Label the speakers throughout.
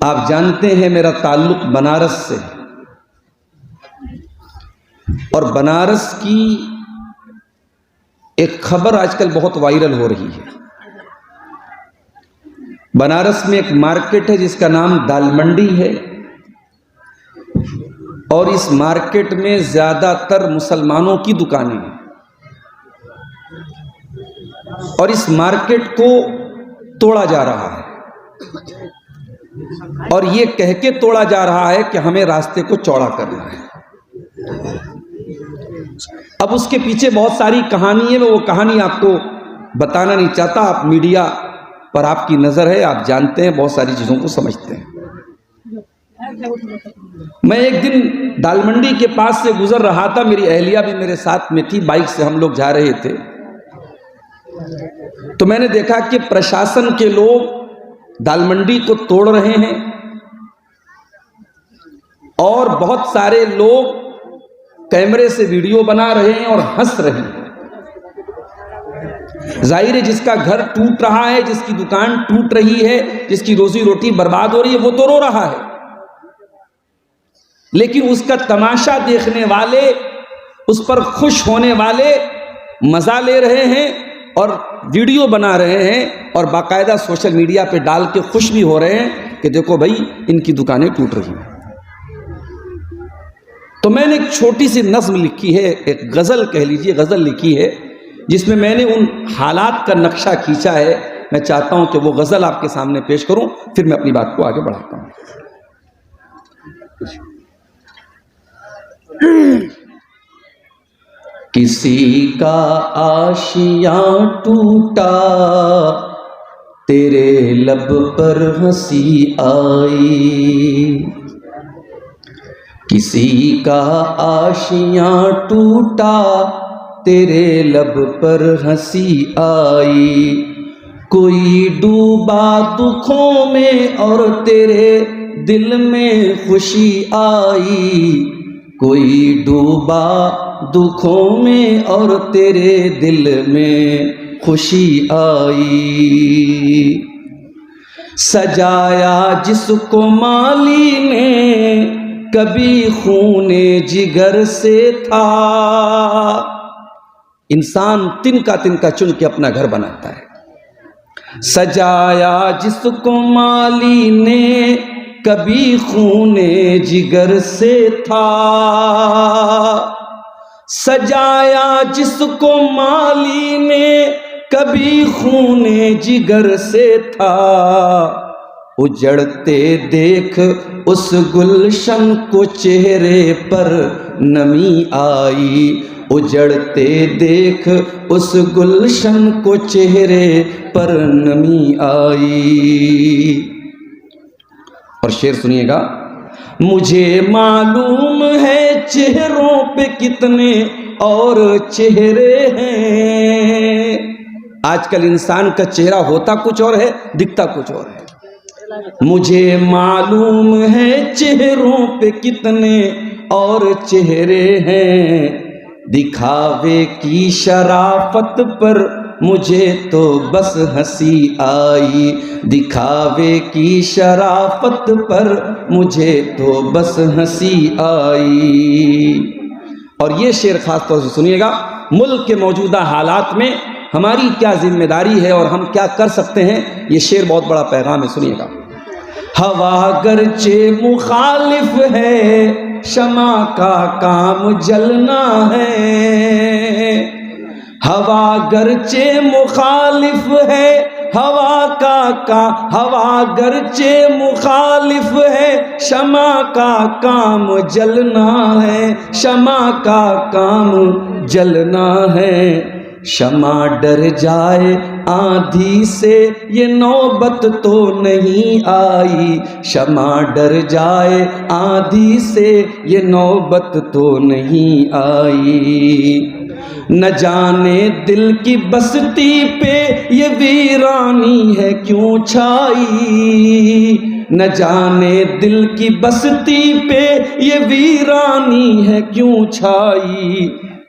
Speaker 1: آپ جانتے ہیں میرا تعلق بنارس سے، اور بنارس کی ایک خبر آج کل بہت وائرل ہو رہی ہے۔ بنارس میں ایک مارکیٹ ہے جس کا نام دال منڈی ہے، اور اس مارکیٹ میں زیادہ تر مسلمانوں کی دکانیں ہیں، اور اس مارکیٹ کو توڑا جا رہا ہے، اور یہ کہہ کے توڑا جا رہا ہے کہ ہمیں راستے کو چوڑا کرنا ہے۔ اب اس کے پیچھے بہت ساری کہانی ہے، میں وہ کہانی آپ کو بتانا نہیں چاہتا، آپ میڈیا پر آپ کی نظر ہے، آپ جانتے ہیں، بہت ساری چیزوں کو سمجھتے ہیں۔ میں ایک دن دال منڈی کے پاس سے گزر رہا تھا، میری اہلیہ بھی میرے ساتھ میں تھی، بائک سے ہم لوگ جا رہے تھے، تو میں نے دیکھا کہ پرشاسن کے لوگ دال منڈی کو توڑ رہے ہیں، اور بہت سارے لوگ کیمرے سے ویڈیو بنا رہے ہیں اور ہنس رہے ہیں۔ ظاہر ہے جس کا گھر ٹوٹ رہا ہے، جس کی دکان ٹوٹ رہی ہے، جس کی روزی روٹی برباد ہو رہی ہے، وہ تو رو رہا ہے، لیکن اس کا تماشا دیکھنے والے، اس پر خوش ہونے والے مزہ لے رہے ہیں اور ویڈیو بنا رہے ہیں، اور باقاعدہ سوشل میڈیا پہ ڈال کے خوش بھی ہو رہے ہیں کہ دیکھو بھائی ان کی دکانیں ٹوٹ رہی ہیں۔ تو میں نے ایک چھوٹی سی نظم لکھی ہے، ایک غزل کہہ لیجئے، غزل لکھی ہے، جس میں میں نے ان حالات کا نقشہ کھینچا ہے۔ میں چاہتا ہوں کہ وہ غزل آپ کے سامنے پیش کروں، پھر میں اپنی بات کو آگے بڑھاتا ہوں۔ کسی کا آشیاں ٹوٹا، تیرے لب پر ہنسی آئی، کسی کا آشیاں ٹوٹا، تیرے لب پر ہنسی آئی، کوئی ڈوبا دکھوں میں اور تیرے دل میں خوشی آئی، کوئی ڈوبا دکھوں میں اور تیرے دل میں خوشی آئی، سجایا جس کو مالی نے کبھی خون جگر سے تھا۔ انسان تن کا چن کے اپنا گھر بناتا ہے۔ سجایا جس کو مالی نے کبھی خون جگر سے تھا، سجایا جس کو مالی نے کبھی خون جگر سے تھا، اجڑتے دیکھ اس گلشن کو چہرے پر نمی آئی، اجڑتے دیکھ اس گلشن کو چہرے پر نمی آئی۔ اور شعر سنیے گا، مجھے معلوم ہے چہروں پہ کتنے اور چہرے ہیں، آج کل انسان کا چہرہ ہوتا کچھ اور ہے، دکھتا کچھ اور ہے۔ مجھے معلوم ہے چہروں پہ کتنے اور چہرے ہیں، دکھاوے کی شرافت پر مجھے تو بس ہنسی آئی، دکھاوے کی شرافت پر مجھے تو بس ہنسی آئی۔ اور یہ شعر خاص طور سے سنیے گا، ملک کے موجودہ حالات میں ہماری کیا ذمہ داری ہے اور ہم کیا کر سکتے ہیں، یہ شعر بہت بڑا پیغام ہے، سنیے گا۔ ہوا گرچہ مخالف ہے، شمع کا کام جلنا ہے، ہوا گرچہ مخالف ہے، ہوا گرچہ مخالف ہے، شمع کا کام جلنا ہے، شمع کا کام جلنا ہے، شمع ڈر جائے آندھی سے یہ نوبت تو نہیں آئی، شمع ڈر جائے آندھی سے یہ نوبت تو نہیں آئی، نہ جانے دل کی بستی پہ یہ ویرانی ہے کیوں چھائی، نہ جانے دل کی بستی پہ یہ ویرانی ہے کیوں چھائی،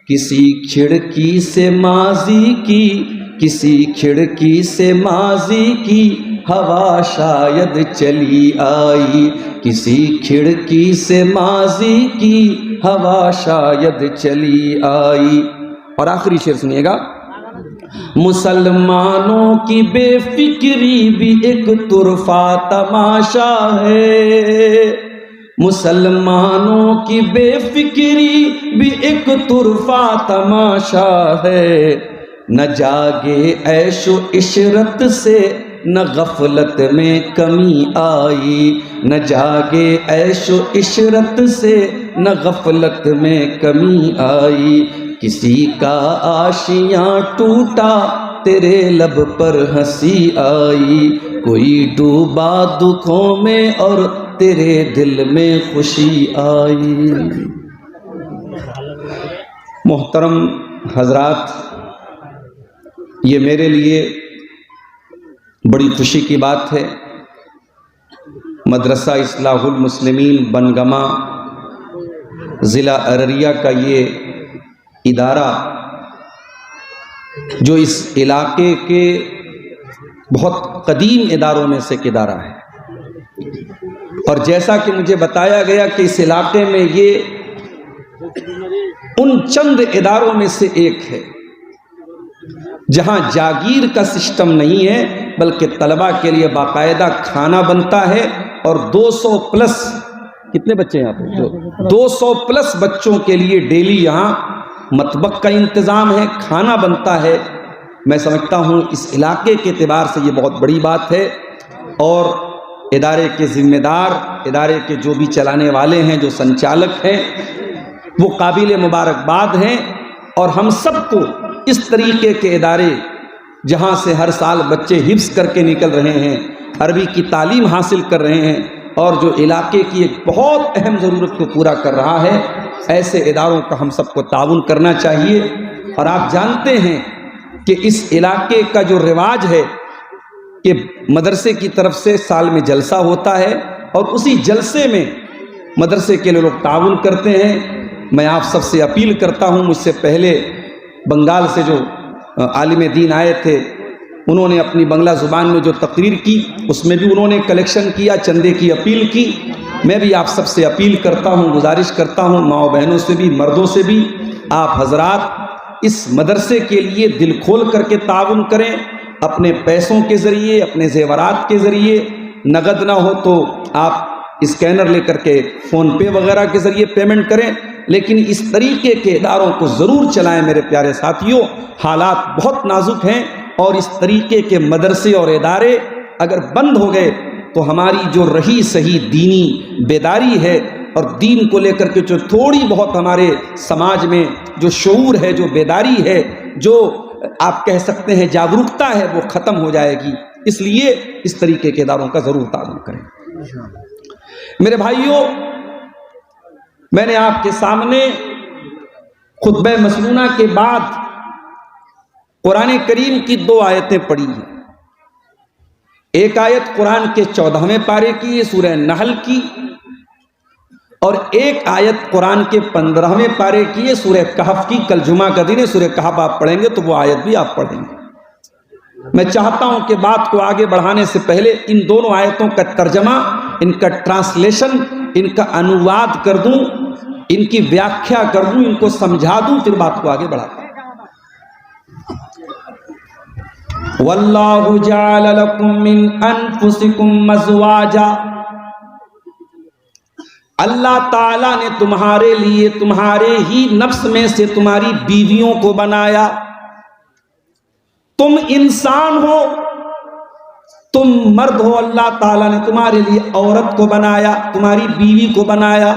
Speaker 1: کسی کھڑکی سے ماضی کی ہوا شاید چلی آئی، کسی کھڑکی سے ماضی کی ہوا شاید چلی آئی۔ اور آخری شعر سنیے گا، مسلمانوں کی بے فکری بھی ایک طرفہ تماشا ہے، مسلمانوں کی بے فکری بھی ایک طرفہ تماشا ہے، نہ جاگے عیش و عشرت سے نہ غفلت میں کمی آئی، نہ جاگے عیش و عشرت سے نہ غفلت میں کمی آئی، کسی کا آشیاں ٹوٹا تیرے لب پر ہنسی آئی، کوئی ڈوبا دکھوں میں اور تیرے دل میں خوشی آئی۔ محترم حضرات، یہ میرے لیے بڑی خوشی کی بات ہے، مدرسہ اصلاح المسلمین بنگمہ ضلع ارریہ کا یہ ادارہ جو اس علاقے کے بہت قدیم اداروں میں سے ایک ادارہ ہے، اور جیسا کہ مجھے بتایا گیا کہ اس علاقے میں یہ ان چند اداروں میں سے ایک ہے جہاں جاگیر کا سسٹم نہیں ہے، بلکہ طلباء کے لیے باقاعدہ کھانا بنتا ہے، اور 200 پلس کتنے بچے ہیں یہاں پہ؟ 200 پلس بچوں کے لیے ڈیلی یہاں مطبخ کا انتظام ہے، کھانا بنتا ہے۔ میں سمجھتا ہوں اس علاقے کے اعتبار سے یہ بہت بڑی بات ہے، اور ادارے کے ذمہ دار، ادارے کے جو بھی چلانے والے ہیں، جو سنچالک ہیں، وہ قابل مبارکباد ہیں، اور ہم سب کو اس طریقے کے ادارے جہاں سے ہر سال بچے حفظ کر کے نکل رہے ہیں، عربی کی تعلیم حاصل کر رہے ہیں، اور جو علاقے کی ایک بہت اہم ضرورت کو پورا کر رہا ہے، ایسے اداروں کا ہم سب کو تعاون کرنا چاہیے۔ اور آپ جانتے ہیں کہ اس علاقے کا جو رواج ہے کہ مدرسے کی طرف سے سال میں جلسہ ہوتا ہے، اور اسی جلسے میں مدرسے کے لوگ تعاون کرتے ہیں۔ میں آپ سب سے اپیل کرتا ہوں، مجھ سے پہلے بنگال سے جو عالم دین آئے تھے، انہوں نے اپنی بنگلہ زبان میں جو تقریر کی، اس میں بھی انہوں نے کلیکشن کیا، چندے کی اپیل کی۔ میں بھی آپ سب سے اپیل کرتا ہوں، گزارش کرتا ہوں، ماؤں بہنوں سے بھی، مردوں سے بھی، آپ حضرات اس مدرسے کے لیے دل کھول کر کے تعاون کریں، اپنے پیسوں کے ذریعے، اپنے زیورات کے ذریعے، نقد نہ ہو تو آپ اسکینر لے کر کے فون پے وغیرہ کے ذریعے پیمنٹ کریں، لیکن اس طریقے کے اداروں کو ضرور چلائیں میرے پیارے ساتھیوں۔ حالات بہت نازک ہیں، اور اس طریقے کے مدرسے اور ادارے اگر بند ہو گئے تو ہماری جو رہی صحیح دینی بیداری ہے، اور دین کو لے کر کے جو تھوڑی بہت ہمارے سماج میں جو شعور ہے، جو بیداری ہے، جو آپ کہہ سکتے ہیں جاگرکتا ہے، وہ ختم ہو جائے گی۔ اس لیے اس طریقے کے اداروں کا ضرور تعاون کریں۔ میرے بھائیوں، میں نے آپ کے سامنے خطبہ مسنونہ کے بعد قرآن کریم کی 2 آیتیں پڑھی ہیں۔ ایک آیت قرآن کے 14ویں پارے کی ہے، سورہ نحل کی، اور ایک آیت قرآن کے 15ویں پارے کی ہے، سورہ کہف کی۔ کل جمعہ کا دن ہے، سورہ کہف آپ پڑھیں گے تو وہ آیت بھی آپ پڑھیں گے۔ میں چاہتا ہوں کہ بات کو آگے بڑھانے سے پہلے ان دونوں آیتوں کا ترجمہ، ان کا ٹرانسلیشن، ان کا انواد کر دوں، ان کی ویاکھیا کر دوں، ان کو سمجھا دوں، پھر بات کو آگے بڑھاتا ہوں۔ وَاللَّهُ جَعَلَ لَكُم مِّنْ أَنفُسِكُمْ أَزْوَاجًا، اللہ تعالیٰ نے تمہارے لیے تمہارے ہی نفس میں سے تمہاری بیویوں کو بنایا۔ تم انسان ہو، تم مرد ہو، اللہ تعالیٰ نے تمہارے لیے عورت کو بنایا، تمہاری بیوی کو بنایا۔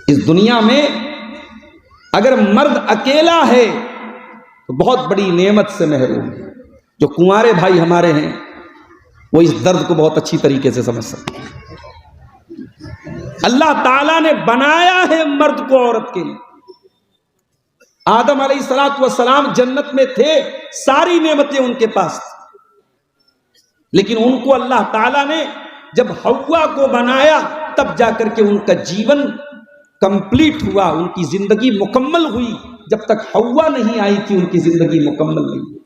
Speaker 1: اس دنیا میں اگر مرد اکیلا ہے تو بہت بڑی نعمت سے محروم ہے۔ جو کنوارے بھائی ہمارے ہیں وہ اس درد کو بہت اچھی طریقے سے سمجھ سکتے ہیں۔ اللہ تعالیٰ نے بنایا ہے مرد کو عورت کے لیے۔ آدم علیہ السلام جنت میں تھے، ساری نعمتیں ان کے پاس تھیں، لیکن ان کو اللہ تعالیٰ نے جب حوا کو بنایا تب جا کر کے ان کا جیون کمپلیٹ ہوا، ان کی زندگی مکمل ہوئی۔ جب تک حوا نہیں آئی تھی ان کی زندگی مکمل نہیں ہوئی۔